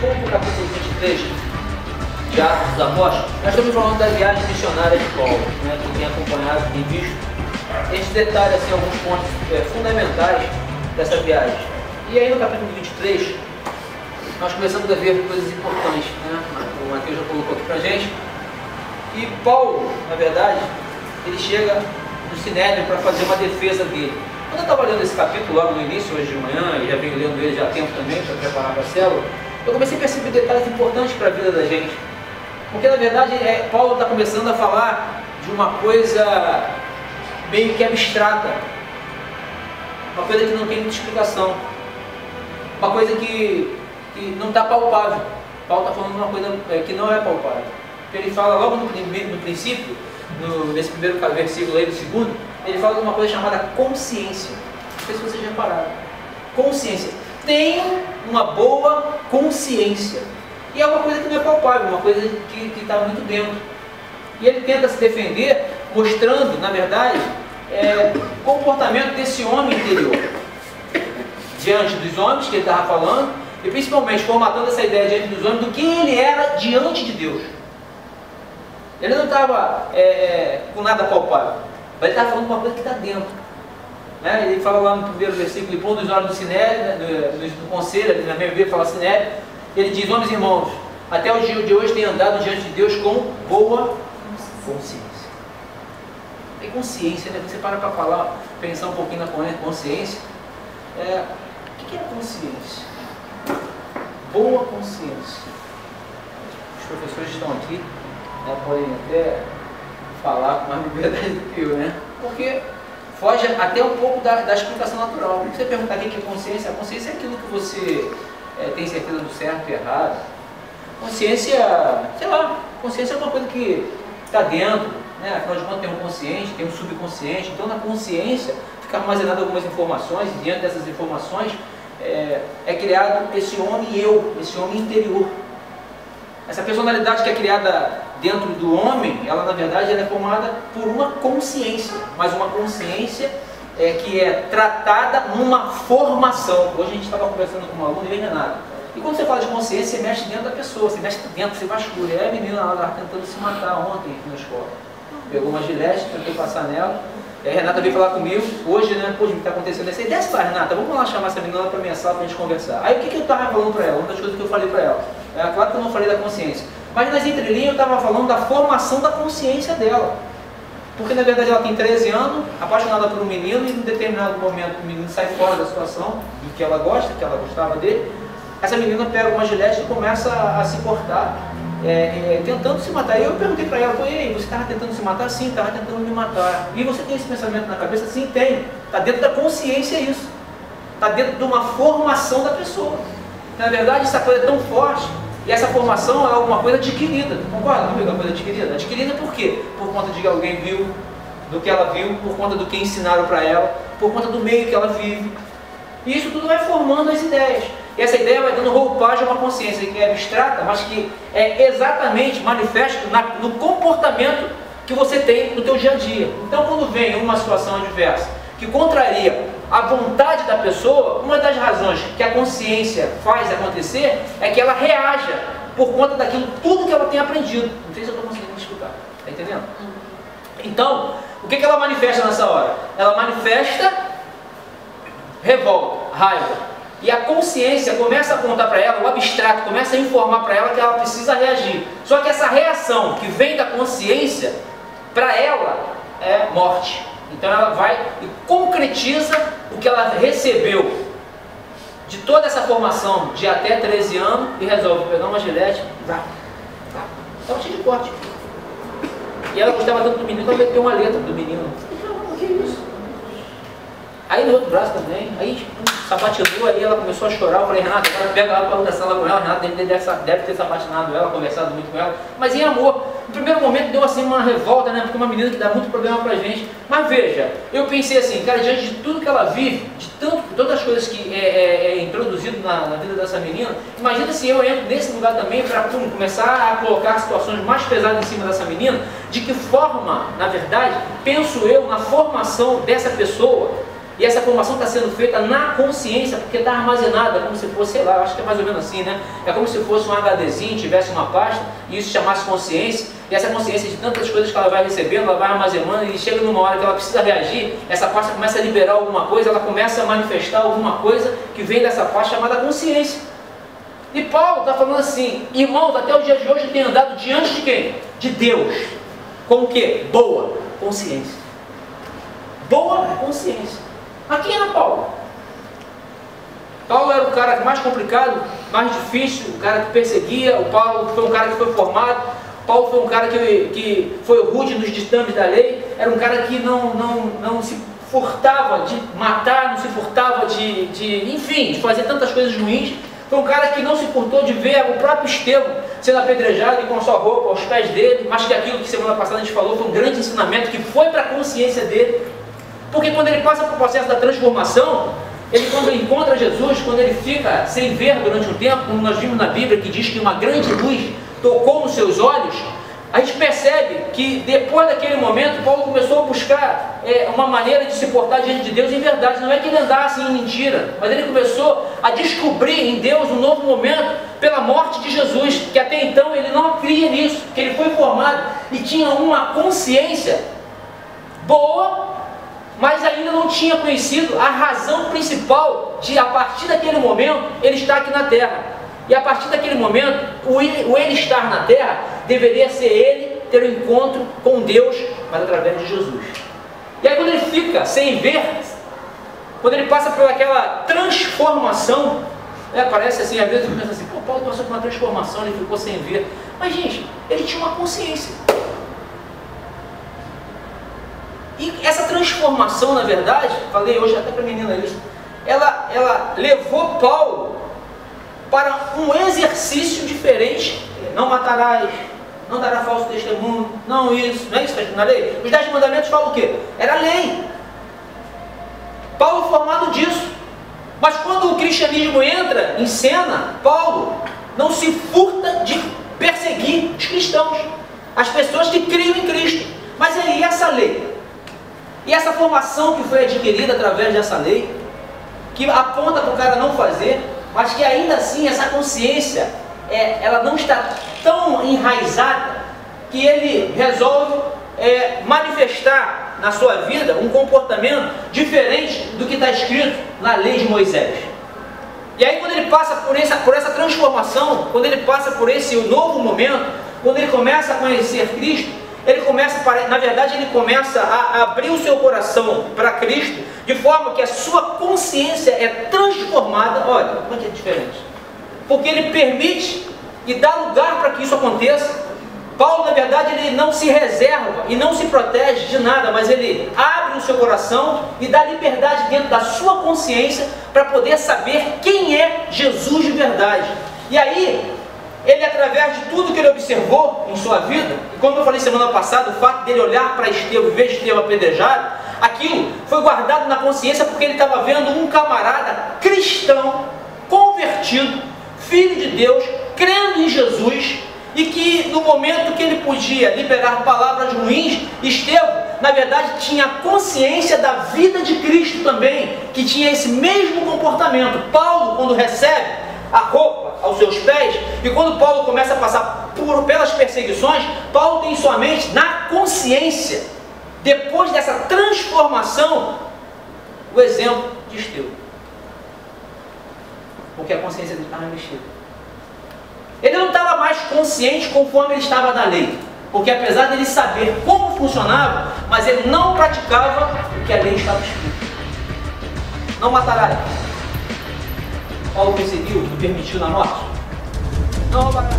vamos para o capítulo 23 de Atos dos Apóstolos. Nós estamos falando da viagem missionária de Paulo, né, que tem acompanhado, tem visto. A gente detalha assim, alguns pontos fundamentais dessa viagem. E aí no capítulo 23, nós começamos a ver coisas importantes, né? O Mateus já colocou aqui pra gente. E Paulo, na verdade, ele chega no Sinédrio para fazer uma defesa dele. Quando eu estava lendo esse capítulo logo no início, hoje de manhã, e já venho lendo ele já há tempo também, para preparar para a célula, eu comecei a perceber detalhes importantes para a vida da gente. Porque na verdade Paulo está começando a falar de uma coisa meio que abstrata, uma coisa que não tem muita explicação, uma coisa que não está palpável. Paulo está falando de uma coisa que não é palpável. Ele fala logo no princípio, nesse primeiro versículo aí do segundo, ele fala de uma coisa chamada consciência. Não sei se vocês já repararam. Consciência. Tenham uma boa consciência. E é uma coisa que não é palpável, uma coisa que está muito dentro. E ele tenta se defender mostrando, na verdade, o comportamento desse homem interior diante dos homens que ele estava falando, e principalmente formatando essa ideia diante dos homens do que ele era diante de Deus. Ele não estava com nada palpável, mas ele estava falando de uma coisa que está dentro. Né? Ele fala lá no primeiro versículo, ele põe nos olhos do Sinédrio, né, do conselho, na minha Bíblia fala Sinédrio, ele diz: homens e irmãos, até o dia de hoje tem andado diante de Deus com boa consciência. Tem consciência, né? Você para falar, pensar um pouquinho na consciência. O que é consciência? Boa consciência. Os professores estão aqui, né, podem até falar com mais liberdade do que eu, né? Porque foge até um pouco da explicação natural. Se você perguntar o que é consciência, a consciência é aquilo que você tem certeza do certo e errado. Consciência, sei lá, consciência é uma coisa que está dentro, né? Afinal de contas tem um consciente, tem um subconsciente. Então na consciência fica armazenado algumas informações, e diante dessas informações é criado esse homem eu, esse homem interior. Essa personalidade que é criada dentro do homem, ela na verdade ela é formada por uma consciência, mas uma consciência que é tratada numa formação. Hoje a gente estava conversando com uma aluna, e Renata, e quando você fala de consciência, você mexe dentro da pessoa, você mexe dentro, você vasculha. A menina lá estava tentando se matar ontem aqui na escola, pegou uma gilete, tentou passar nela. E a Renata veio falar comigo, hoje, né, pô, o que está acontecendo assim, desce lá, Renata, vamos lá chamar essa menina lá para minha sala para a gente conversar. Aí o que eu estava falando para ela? Uma das coisas que eu falei para ela, claro que eu não falei da consciência, mas nas entrelinhas eu estava falando da formação da consciência dela. Porque na verdade ela tem 13 anos, apaixonada por um menino, e em determinado momento o menino sai fora da situação, do que ela gosta, que ela gostava dele. Essa menina pega uma gilete e começa a se cortar, tentando se matar. E eu perguntei para ela: e aí, você estava tentando se matar? Sim, estava tentando me matar. E você tem esse pensamento na cabeça? Sim, tem. Está dentro da consciência isso. Está dentro de uma formação da pessoa. Na verdade, essa coisa é tão forte, e essa formação é alguma coisa adquirida. Concorda comigo? É uma coisa adquirida. Adquirida por quê? Por conta de que alguém viu, do que ela viu, por conta do que ensinaram para ela, por conta do meio que ela vive. E isso tudo vai formando as ideias. E essa ideia vai dando roupagem a uma consciência que é abstrata, mas que é exatamente manifesta no comportamento que você tem no teu dia a dia. Então, quando vem uma situação adversa que contraria a vontade da pessoa, uma das razões que a consciência faz acontecer é que ela reaja por conta daquilo tudo que ela tem aprendido. Não sei se eu estou conseguindo me explicar. Está entendendo? Então, o que ela manifesta nessa hora? Ela manifesta revolta, raiva. E a consciência começa a apontar para ela, o abstrato começa a informar para ela que ela precisa reagir. Só que essa reação que vem da consciência, para ela, é morte. Então ela vai e concretiza o que ela recebeu de toda essa formação de até 13 anos e resolve pegar uma gilete, estava cheio de corte. E ela gostava tanto do menino que ela meteu uma letra do menino. O que é isso? Aí no outro braço também, aí sapatilou, aí ela começou a chorar. Eu falei: Renata, agora pega ela para outra sala com ela. Renata deve ter sapatinado ela, conversado muito com ela, mas em amor. No primeiro momento deu assim uma revolta, né? Porque é uma menina que dá muito problema pra gente. Mas veja, eu pensei assim, cara, diante de tudo que ela vive, de todas as coisas que é introduzido na vida dessa menina, imagina se eu entro nesse lugar também para começar a colocar situações mais pesadas em cima dessa menina. De que forma, na verdade, penso eu na formação dessa pessoa E essa formação está sendo feita na consciência, porque está armazenada, como se fosse, sei lá, acho que é mais ou menos assim, né? É como se fosse um HDzinho, tivesse uma pasta, e isso chamasse consciência, e essa consciência de tantas coisas que ela vai recebendo, ela vai armazenando, e chega numa hora que ela precisa reagir, essa pasta começa a liberar alguma coisa, ela começa a manifestar alguma coisa que vem dessa pasta chamada consciência. E Paulo está falando assim, irmãos, até o dia de hoje eu tenho andado diante de quem? De Deus. Com o quê? Boa consciência. Boa consciência. Mas quem era Paulo? Paulo era o cara mais complicado, mais difícil, o cara que perseguia. O Paulo foi um cara que foi formado. Paulo foi um cara que foi rude nos ditames da lei. Era um cara que não se furtava de matar, não se furtava enfim, de fazer tantas coisas ruins. Foi um cara que não se furtou de ver o próprio Estevão sendo apedrejado e com a sua roupa aos pés dele. Mas que aquilo que semana passada a gente falou foi um grande ensinamento que foi para a consciência dele. Porque quando ele passa para o processo da transformação, quando ele encontra Jesus, quando ele fica sem ver durante um tempo, como nós vimos na Bíblia, que diz que uma grande luz tocou nos seus olhos, a gente percebe que depois daquele momento, Paulo começou a buscar uma maneira de se portar diante de Deus em verdade. Não é que ele andasse em mentira, mas ele começou a descobrir em Deus um novo momento pela morte de Jesus, que até então ele não cria nisso, que ele foi formado e tinha uma consciência boa, mas ainda não tinha conhecido a razão principal de, a partir daquele momento, ele estar aqui na terra. E a partir daquele momento, o ele estar na terra deveria ser ele ter um encontro com Deus, mas através de Jesus. E aí quando ele fica sem ver, quando ele passa por aquela transformação, parece assim, às vezes eu penso assim, pô, Paulo passou por uma transformação, ele ficou sem ver. Mas gente, ele tinha uma consciência. E essa transformação, na verdade, falei hoje até para a menina isso, ela levou Paulo para um exercício diferente. Não matarás, não dará falso testemunho, não é isso que está escrito na lei? Os 10 mandamentos falam o quê? Era lei. Paulo formado disso. Mas quando o cristianismo entra em cena, Paulo não se furta de perseguir os cristãos, as pessoas que criam em Cristo. Mas aí essa lei, e essa formação que foi adquirida através dessa lei, que aponta para o cara não fazer, mas que ainda assim essa consciência, ela não está tão enraizada, que ele resolve manifestar na sua vida um comportamento diferente do que está escrito na lei de Moisés. E aí quando ele passa por essa transformação, quando ele passa por esse novo momento, quando ele começa a conhecer Cristo, ele começa a abrir o seu coração para Cristo, de forma que a sua consciência é transformada. Olha, como é que é diferente? Porque ele permite e dá lugar para que isso aconteça. Paulo, na verdade, ele não se reserva e não se protege de nada, mas ele abre o seu coração e dá liberdade dentro da sua consciência para poder saber quem é Jesus de verdade. E aí, ele, através de tudo que ele observou em sua vida, e como eu falei semana passada, o fato dele olhar para Estevão e ver Estevão apedrejado, aquilo foi guardado na consciência porque ele estava vendo um camarada cristão, convertido, filho de Deus, crendo em Jesus, e que no momento que ele podia liberar palavras ruins, Estevão, na verdade, tinha consciência da vida de Cristo também, que tinha esse mesmo comportamento. Paulo, quando recebe a roupa aos seus pés, e quando Paulo começa a passar pelas perseguições, Paulo tem em sua mente, na consciência, depois dessa transformação, o exemplo de Estevão, porque a consciência dele estava mexida. Ele não estava mais consciente conforme ele estava da lei, porque apesar dele saber como funcionava, mas ele não praticava o que a lei estava escrito. Não matarás. Paulo perseguiu e permitiu na morte? Não roubarás.